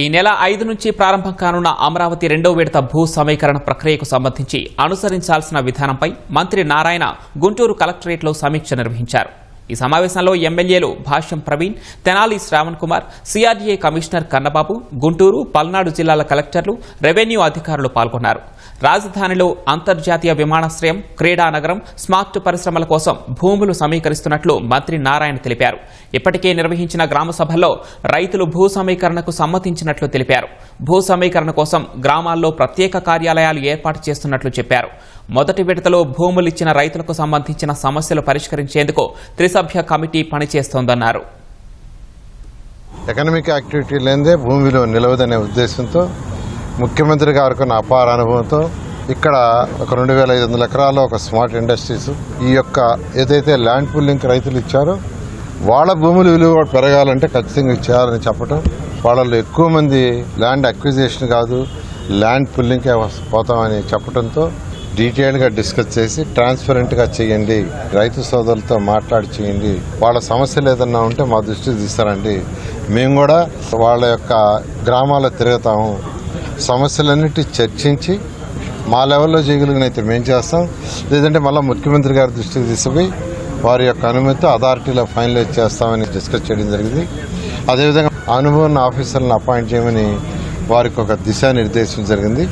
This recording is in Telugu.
ఈ నెల 5 నుంచి ప్రారంభం కానున్న అమరావతి 2వ విడత భూ సమీకరణ ప్రక్రియకు సంబంధించి అనుసరించాల్సిన విధానంపై మంత్రి నారాయణ గుంటూరు కలెక్టరేట్లో సమీక్ష నిర్వహించారు. ఈ సమావేశంలో ఎమ్మెల్యేలు భాష్యం ప్రవీణ్, తెనాలి శ్రావణ్ కుమార్, సిఆర్డీఏ కమిషనర్ కన్నబాబు, గుంటూరు, పల్నాడు జిల్లాల కలెక్టర్లు, రెవెన్యూ అధికారులు పాల్గొన్నారు. రాజధానిలో అంతర్జాతీయ విమానాశ్రయం, క్రీడానగరం, స్మార్ట్ పరిశ్రమల కోసం భూములు సమీకరిస్తున్నట్లు మంత్రి నారాయణ తెలిపారు. ఇప్పటికే నిర్వహించిన గ్రామ సభల్లో రైతులు భూ సమీకరణకు సమ్మతించినట్లు తెలిపారు. భూ సమీకరణ కోసం గ్రామాల్లో ప్రత్యేక కార్యాలయాలు ఏర్పాటు చేస్తున్నట్లు చెప్పారు. మొదటి విడతలో భూములిచ్చిన రైతులకు సంబంధించిన సమస్యలు పరిష్కరించేందుకు త్రిసభ్య కమిటీ పనిచేస్తోందన్నారు. ఎకనామిక్ యాక్టివిటీ లేదే భూమిలో నిలవదనే ఉద్దేశంతో ముఖ్యమంత్రి గారికి ఉన్న అపార అనుభవంతో ఇక్కడ ఒక 2500 ఎకరాల్లో ఒక స్మార్ట్ ఇండస్ట్రీస్ ఈ యొక్క ఏదైతే ల్యాండ్ పుల్లింగ్ రైతులు ఇచ్చారో వాళ్ళ భూముల విలువ పెరగాలంటే ఖచ్చితంగా ఇచ్చేయాలని చెప్పడం, వాళ్ళలో ఎక్కువ మంది ల్యాండ్ అక్విజిషన్ కాదు ల్యాండ్ పుల్లింగ్కే పోతామని చెప్పడంతో డీటెయిల్గా డిస్కస్ చేసి ట్రాన్స్పరెంట్గా చేయండి, రైతు సోదరులతో మాట్లాడి చేయండి, వాళ్ళ సమస్యలు ఏదన్నా ఉంటే మా దృష్టికి తీస్తారండి, మేము కూడా వాళ్ళ యొక్క గ్రామాల్లో తిరుగుతాము, సమస్యలన్నిటి చర్చించి మా లెవెల్లో చేయగలిగినైతే మేము చేస్తాం, లేదంటే మళ్ళీ ముఖ్యమంత్రి గారి దృష్టికి తీసుకుపోయి వారి యొక్క అనుమతితో అథారిటీలో ఫైనలైజ్ చేస్తామని డిస్కస్ చేయడం జరిగింది. అదేవిధంగా అనుభవం ఆఫీసర్లను అపాయింట్ చేయమని వారికి ఒక దిశానిర్దేశం జరిగింది.